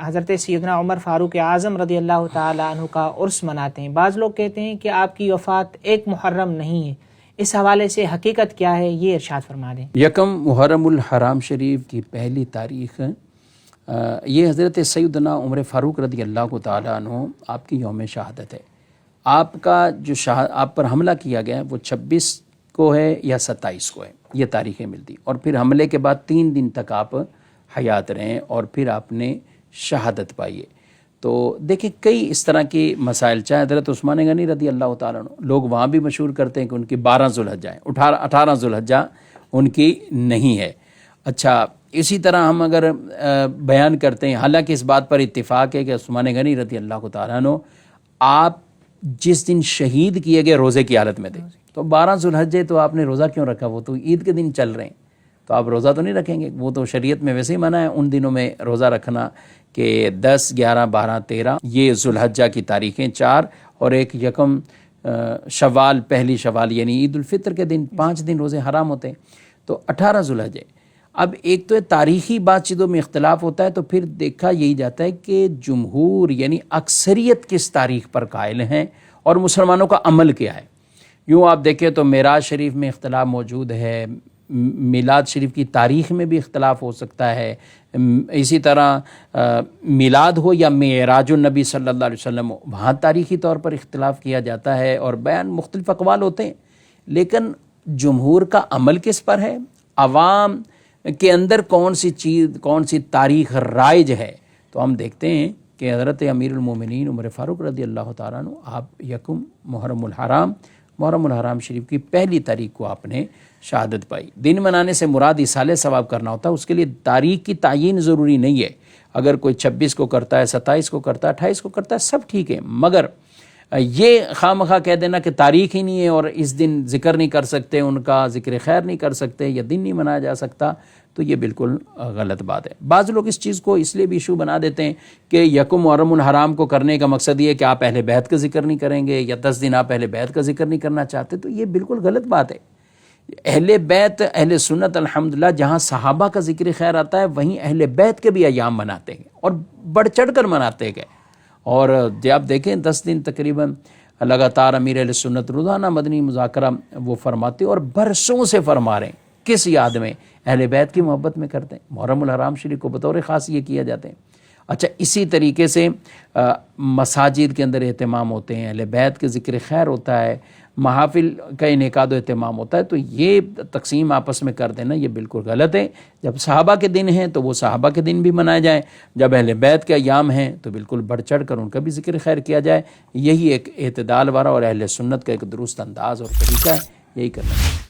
حضرت سیدنا عمر فاروق اعظم رضی اللہ تعالیٰ عنہ کا عرس مناتے ہیں، بعض لوگ کہتے ہیں کہ آپ کی وفات 1 محرم نہیں ہے، اس حوالے سے حقیقت کیا ہے یہ ارشاد فرما دیں۔ یکم محرم الحرام شریف کی پہلی تاریخ یہ حضرت سیدنا عمر فاروق رضی اللہ تعالیٰ عنہ آپ کی یوم شہادت ہے۔ آپ کا جو آپ پر حملہ کیا گیا ہے وہ 26 کو ہے یا 27 کو ہے، یہ تاریخیں ملتی، اور پھر حملے کے بعد 3 دن تک آپ حیات رہیں اور پھر آپ نے شہادت پائی ہے۔ تو دیکھیں کئی اس طرح کے مسائل، چاہے حضرت عثمان غنی رضی اللہ تعالیٰ عنہ، لوگ وہاں بھی مشہور کرتے ہیں کہ ان کی 12 ذوالحجہ ہے، 18 ذوالحجہ ان کی نہیں ہے۔ اچھا، اسی طرح ہم اگر بیان کرتے ہیں، حالانکہ اس بات پر اتفاق ہے کہ عثمان غنی رضی اللہ تعالیٰ عنہ آپ جس دن شہید کیے گئے روزے کی حالت میں تھے، تو 12 ذوالحجہ تو آپ نے روزہ کیوں رکھا؟ وہ تو عید کے دن چل رہے ہیں، تو آپ روزہ تو نہیں رکھیں گے، وہ تو شریعت میں ویسے ہی منع ہے ان دنوں میں روزہ رکھنا، کہ 10، 11، 12، 13 یہ ذوالحجہ کی تاریخیں 4، اور ایک یکم شوال، پہلی شوال یعنی عید الفطر کے دن 5 دن روزے حرام ہوتے ہیں، تو 18 ذوالحجہ۔ اب ایک تو تاریخی بات چیزوں میں اختلاف ہوتا ہے، تو پھر دیکھا یہی جاتا ہے کہ جمہور یعنی اکثریت کس تاریخ پر قائل ہیں اور مسلمانوں کا عمل کیا ہے۔ یوں آپ دیکھیں تو معراج شریف میں اختلاف موجود ہے، میلاد شریف کی تاریخ میں بھی اختلاف ہو سکتا ہے، اسی طرح میلاد ہو یا معراج النبی صلی اللہ علیہ وسلم، وہاں تاریخی طور پر اختلاف کیا جاتا ہے اور بیان مختلف اقوال ہوتے ہیں، لیکن جمہور کا عمل کس پر ہے، عوام کے اندر کون سی چیز، کون سی تاریخ رائج ہے؟ تو ہم دیکھتے ہیں کہ حضرت امیر المومنین عمر فاروق رضی اللہ تعالیٰ عنہ آپ یکم محرم الحرام شریف کی پہلی تاریخ کو آپ نے شہادت پائی۔ دن منانے سے مراد ایصال ثواب کرنا ہوتا ہے، اس کے لیے تاریخ کی تعیین ضروری نہیں ہے۔ اگر کوئی 26 کو کرتا ہے، 27 کو کرتا ہے، 28 کو کرتا ہے، سب ٹھیک ہے، مگر یہ خواہ مخواہ کہہ دینا کہ تاریخ ہی نہیں ہے اور اس دن ذکر نہیں کر سکتے، ان کا ذکر خیر نہیں کر سکتے، یا دن نہیں منایا جا سکتا، تو یہ بالکل غلط بات ہے۔ بعض لوگ اس چیز کو اس لیے بھی ایشو بنا دیتے ہیں کہ یکم محرم الحرام کو کرنے کا مقصد یہ ہے کہ آپ اہل بیت کا ذکر نہیں کریں گے، یا 10 دن آپ اہل بیت کا ذکر نہیں کرنا چاہتے، تو یہ بالکل غلط بات ہے۔ اہل بیت، اہل سنت الحمدللہ جہاں صحابہ کا ذکر خیر آتا ہے، وہیں اہل بیت کے بھی ایام مناتے ہیں اور بڑھ چڑھ کر مناتے ہیں۔ اور جب دیکھیں 10 دن تقریباً لگاتار امیر اہل سنت روزانہ مدنی مذاکرہ وہ فرماتے ہیں، اور برسوں سے فرما رہے ہیں، کس یاد میں؟ اہل بیت کی محبت میں کرتے ہیں۔ محرم الحرام شریف کو بطور خاص یہ کیا جاتے ہیں۔ اچھا، اسی طریقے سے مساجد کے اندر اہتمام ہوتے ہیں، اہل بیت کے ذکر خیر ہوتا ہے، محافل کا انعقاد و اہتمام ہوتا ہے، تو یہ تقسیم آپس میں کر دینا یہ بالکل غلط ہے۔ جب صحابہ کے دن ہیں تو وہ صحابہ کے دن بھی منائے جائیں، جب اہل بیت کے ایام ہیں تو بالکل بڑھ چڑھ کر ان کا بھی ذکر خیر کیا جائے۔ یہی ایک اعتدال والا اور اہل سنت کا ایک درست انداز اور طریقہ ہے، یہی کرنا ہے۔